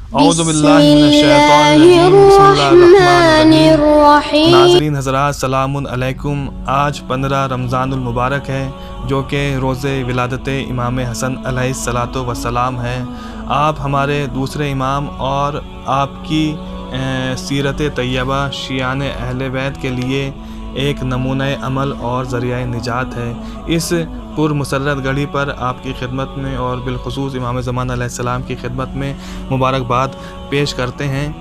बिस्मिल्लाहिर्रहमानिर्रहीम। नाज़रीन हज़रात सलामुन अलैकुम। आज 15 रमज़ान मुबारक है, जो कि रोज़े विलादत इमाम हसन अलैहिस्सलातो वस्सलाम है। आप हमारे दूसरे इमाम और आपकी सीरत तैयबा शियान अहले बैत के लिए एक नमूना अमल और ज़रिया निजात है। इस पुरमसरत घड़ी पर आपकी खिदमत में और बिलखुसूस इमाम ज़मान अलैहिस्सलाम की खिदमत में मुबारकबाद पेश करते हैं।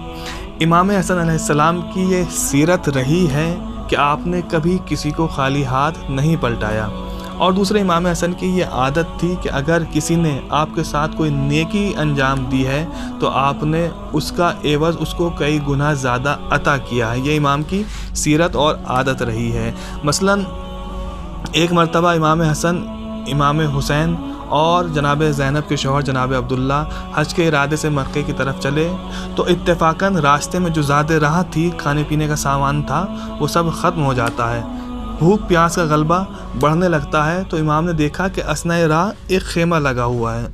इमाम हसन अलैहिस्सलाम की ये सीरत रही है कि आपने कभी किसी को खाली हाथ नहीं पलटाया, और दूसरे इमाम हसन की ये आदत थी कि अगर किसी ने आपके साथ कोई नेकी अंजाम दी है तो आपने उसका एवज़ उसको कई गुना ज़्यादा अता किया है। ये इमाम की सीरत और आदत रही है। मसलन एक मरतबा इमाम हसन, इमाम हुसैन और जनाब ज़ैनब के शौहर जनाब अब्दुल्ला हज के इरादे से मक्के की तरफ चले तो इत्तेफाकन रास्ते में जो ज़्यादा राह थी, खाने पीने का सामान था, वो सब ख़त्म हो जाता है। भूख प्यास का गलबा बढ़ने लगता है तो इमाम ने देखा कि असनाए राह एक खेमा लगा हुआ है।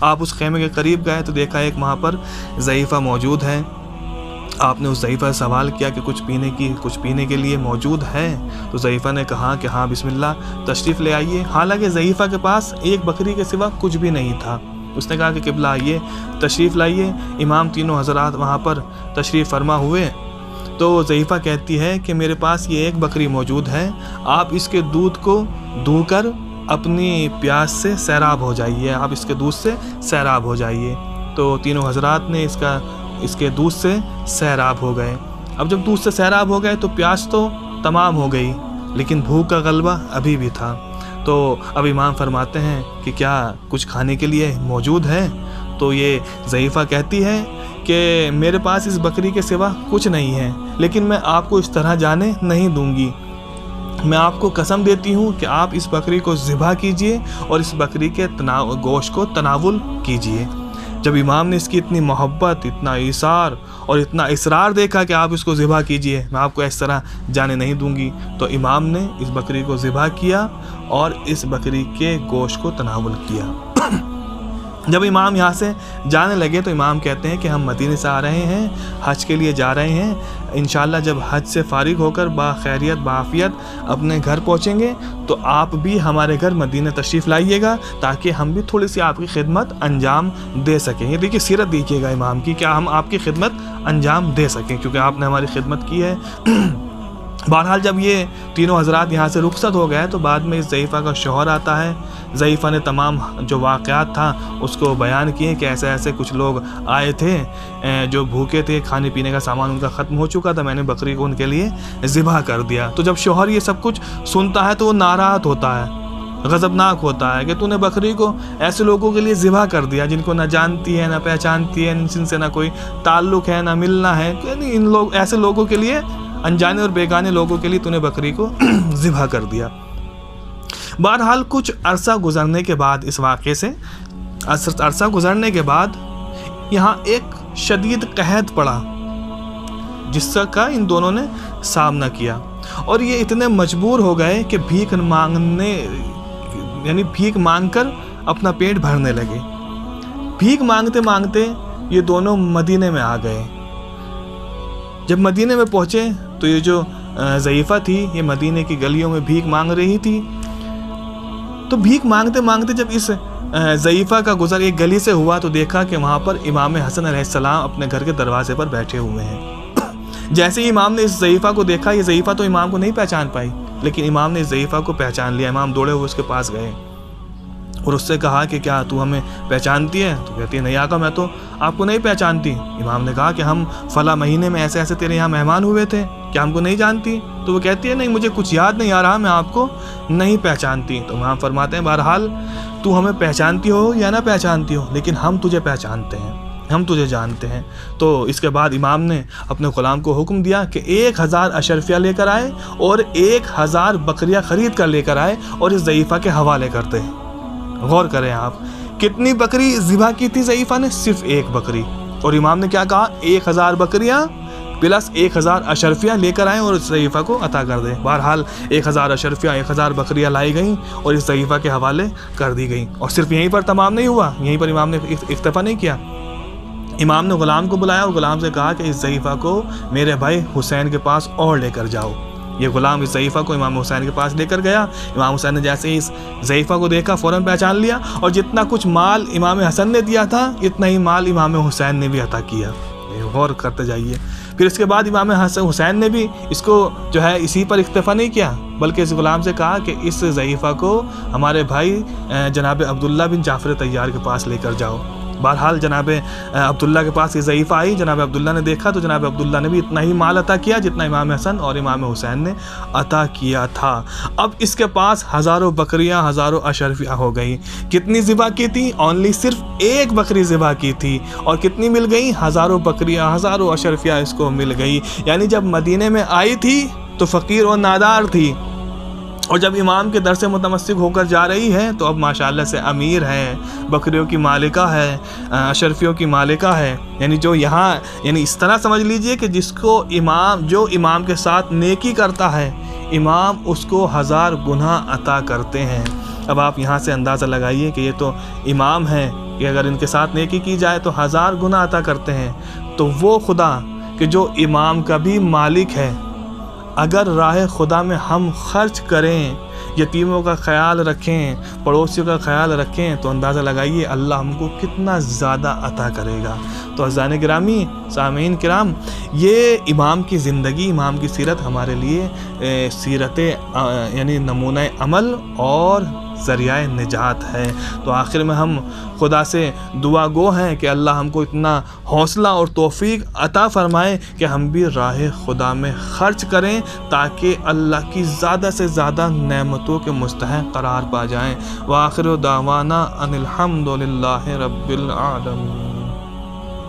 आप उस खेमे के करीब गए तो देखा एक वहाँ पर ज़ईफ़ा मौजूद है। आपने उस ज़ईफ़ा से सवाल किया कि कुछ पीने के लिए मौजूद है? तो ज़ईफ़ा ने कहा कि हाँ बिस्मिल्लाह, तशरीफ़ ले आइए। हालांकि ज़ईफ़ा के पास एक बकरी के सिवा कुछ भी नहीं था। उसने कहा कि क़िबला आइए, तशरीफ़ लाइए। इमाम तीनों हज़रात वहाँ पर तशरीफ़ फरमा हुए तो ज़ईफ़ा कहती है कि मेरे पास ये एक बकरी मौजूद है, आप इसके दूध को दूकर अपनी प्यास से सैराब हो जाइए, आप इसके दूध से सैराब हो जाइए। तो तीनों हज़रात ने इसके दूध से सैराब हो गए। अब जब दूध से सैराब हो गए तो प्यास तो तमाम हो गई, लेकिन भूख का गलबा अभी भी था। तो अब इमाम फरमाते हैं कि क्या कुछ खाने के लिए मौजूद है? तो ये ज़ईफ़ा कहती है कि मेरे पास इस बकरी के सिवा कुछ नहीं है, लेकिन मैं आपको इस तरह जाने नहीं दूंगी। मैं आपको कसम देती हूँ कि आप इस बकरी को ज़िबा कीजिए और इस बकरी के गोश्त को तनावुल कीजिए। जब इमाम ने इसकी इतनी मोहब्बत, इतना इसार और इतना इसरार देखा कि आप इसको ज़िबा कीजिए, मैं आपको इस तरह जाने नहीं दूंगी, तो इमाम ने इस बकरी को ज़िबा किया और इस बकरी के गोश्त को तनावुल किया। जब इमाम यहाँ से जाने लगे तो इमाम कहते हैं कि हम मदीने से आ रहे हैं, हज के लिए जा रहे हैं। इंशाअल्लाह जब हज से फ़ारिग होकर बाखैरियत बाफ़ियत अपने घर पहुँचेंगे तो आप भी हमारे घर मदीने तशरीफ़ लाइएगा, ताकि हम भी थोड़ी सी आपकी खिदमत अंजाम दे सकें। ये देखिए सीरत देखिएगा इमाम की, क्या हम आपकी खिदमत अंजाम दे सकें, क्योंकि आपने हमारी खिदमत की है। बहरहाल जब ये तीनों हज़रात यहाँ से रुखसत हो गए तो बाद में इस ज़ईफ़ा का शौहर आता है। ज़ईफ़ा ने तमाम जो वाक़यात था उसको बयान किए कि ऐसे ऐसे कुछ लोग आए थे जो भूखे थे, खाने पीने का सामान उनका ख़त्म हो चुका था, मैंने बकरी को उनके लिए ज़िबा कर दिया। तो जब शौहर ये सब कुछ सुनता है तो वो नाराज़ होता है, गज़बनाक होता है कि तूने बकरी को ऐसे लोगों के लिए ज़िबा कर दिया जिनको ना जानती है, ना पहचानती है, जिनसे ना कोई ताल्लुक़ है, ना मिलना है। इन लोग ऐसे लोगों के लिए, अनजाने और बेगाने लोगों के लिए तूने बकरी को ज़िबा कर दिया। बहरहाल कुछ अरसा गुज़रने के बाद, इस वाक़े से अरसा गुज़रने के बाद यहाँ एक शदीद कहत पड़ा जिसका इन दोनों ने सामना किया, और ये इतने मजबूर हो गए कि भीख मांगकर अपना पेट भरने लगे। भीख मांगते मांगते ये दोनों मदीने में आ गए। जब मदीने में पहुँचे तो ये जो ज़ईफ़ा थी ये मदीने की गलियों में भीख मांग रही थी। तो भीख मांगते मांगते जब इस ज़ईफ़ा का गुज़र एक गली से हुआ तो देखा कि वहाँ पर इमाम हसन अलैहिस्सलाम अपने घर के दरवाजे पर बैठे हुए हैं। जैसे ही इमाम ने इस ज़ईफ़ा को देखा, ये ज़ईफ़ा तो इमाम को नहीं पहचान पाई, लेकिन इमाम ने इस ज़ईफ़ा को पहचान लिया। इमाम दौड़े हुए उसके पास गए और उससे कहा कि क्या तू हमें पहचानती है? तो कहती है नहीं आका, मैं तो आपको नहीं पहचानती। इमाम ने कहा कि हम फ़ला महीने में ऐसे ऐसे तेरे यहाँ मेहमान हुए थे, क्या हमको नहीं जानती? तो वो कहती है नहीं, मुझे कुछ याद नहीं आ रहा, मैं आपको नहीं पहचानती। तो इमाम फरमाते हैं बहरहाल तू हमें पहचानती हो या ना पहचानती हो, लेकिन हम तुझे पहचानते हैं, हम तुझे जानते हैं। तो इसके बाद इमाम ने अपने ग़ुलाम को हुक्म दिया कि 1000 अशरफिया लेकर आए और 1000 बकरियाँ ख़रीद कर लेकर आए और इस ज़ईफ़ा के हवाले करते हैं। गौर करें आप, कितनी बकरी ज़िबा की थी ज़ईफ़ा ने? सिर्फ एक बकरी। और इमाम ने क्या कहा? 1000 बकरियाँ प्लस 1000 अशरफिया लेकर आएँ और ज़ईफ़ा को अता कर दें। बहरहाल 1000 अशरफिया 1000 बकरियाँ लाई गईं और इस ज़ईफ़ा के हवाले कर दी गईं। और सिर्फ यहीं पर तमाम नहीं हुआ, यहीं पर इमाम ने इक्तफ़ा नहीं किया। امام نے غلام کو بلایا اور غلام سے کہا کہ اس ضعیفہ کو میرے بھائی حسین کے پاس اور لے کر جاؤ۔ یہ غلام اس ضعیفہ کو امام حسین کے پاس لے کر گیا۔ امام حسین نے جیسے ہی اس ضعیفہ کو دیکھا فوراً پہچان لیا، اور جتنا کچھ مال امام حسن نے دیا تھا اتنا ہی مال امام حسین نے بھی عطا کیا۔ غور کرتے جائیے۔ پھر اس کے بعد امام حسین نے بھی اس کو جو ہے اسی پر اکتفا نہیں کیا، بلکہ اس غلام سے کہا کہ اس ضعیفہ کو ہمارے بھائی جناب عبداللہ بن جعفر طیار کے پاس لے کر جاؤ۔ بہرحال جناب عبداللہ کے پاس یہ ضعیفہ آئی، جناب عبداللہ نے دیکھا تو جناب عبداللہ نے بھی اتنا ہی مال عطا کیا جتنا امام حسن اور امام حسین نے عطا کیا تھا۔ اب اس کے پاس ہزاروں بکریاں، ہزاروں اشرفیہ ہو گئی۔ کتنی ذبح کی تھی؟ اونلی صرف ایک بکری ذبح کی تھی، اور کتنی مل گئی؟ ہزاروں بکریاں، ہزاروں اشرفیہ اس کو مل گئی۔ یعنی جب مدینے میں آئی تھی تو فقیر اور نادار تھی، اور جب امام کے در سے متمسک ہو کر جا رہی ہے تو اب ماشاءاللہ سے امیر ہے، بکریوں کی مالکہ ہے، اشرفیوں کی مالکہ ہے۔ یعنی جو یہاں اس طرح سمجھ لیجئے کہ جس کو جو امام کے ساتھ نیکی کرتا ہے، امام اس کو 1000 گناہ عطا کرتے ہیں۔ اب آپ یہاں سے اندازہ لگائیے کہ یہ تو امام ہیں کہ اگر ان کے ساتھ نیکی کی جائے تو 1000 گناہ عطا کرتے ہیں، تو وہ خدا کہ جو امام کا بھی مالک ہے، اگر راہ خدا میں ہم خرچ کریں، یتیموں کا خیال رکھیں، پڑوسیوں کا خیال رکھیں، تو اندازہ لگائیے اللہ ہم کو کتنا زیادہ عطا کرے گا۔ تو عزیزان گرامی، سامعین کرام، یہ امام کی زندگی، امام کی سیرت ہمارے لیے سیرت یعنی نمونہ عمل اور ذریعہ نجات ہے۔ تو آخر میں ہم خدا سے دعا گو ہیں کہ اللہ ہم کو اتنا حوصلہ اور توفیق عطا فرمائے کہ ہم بھی راہ خدا میں خرچ کریں، تاکہ اللہ کی زیادہ سے زیادہ نعمتوں کے مستحق قرار پا جائیں۔ وآخر دعوانا ان الحمد للہ رب العالمین۔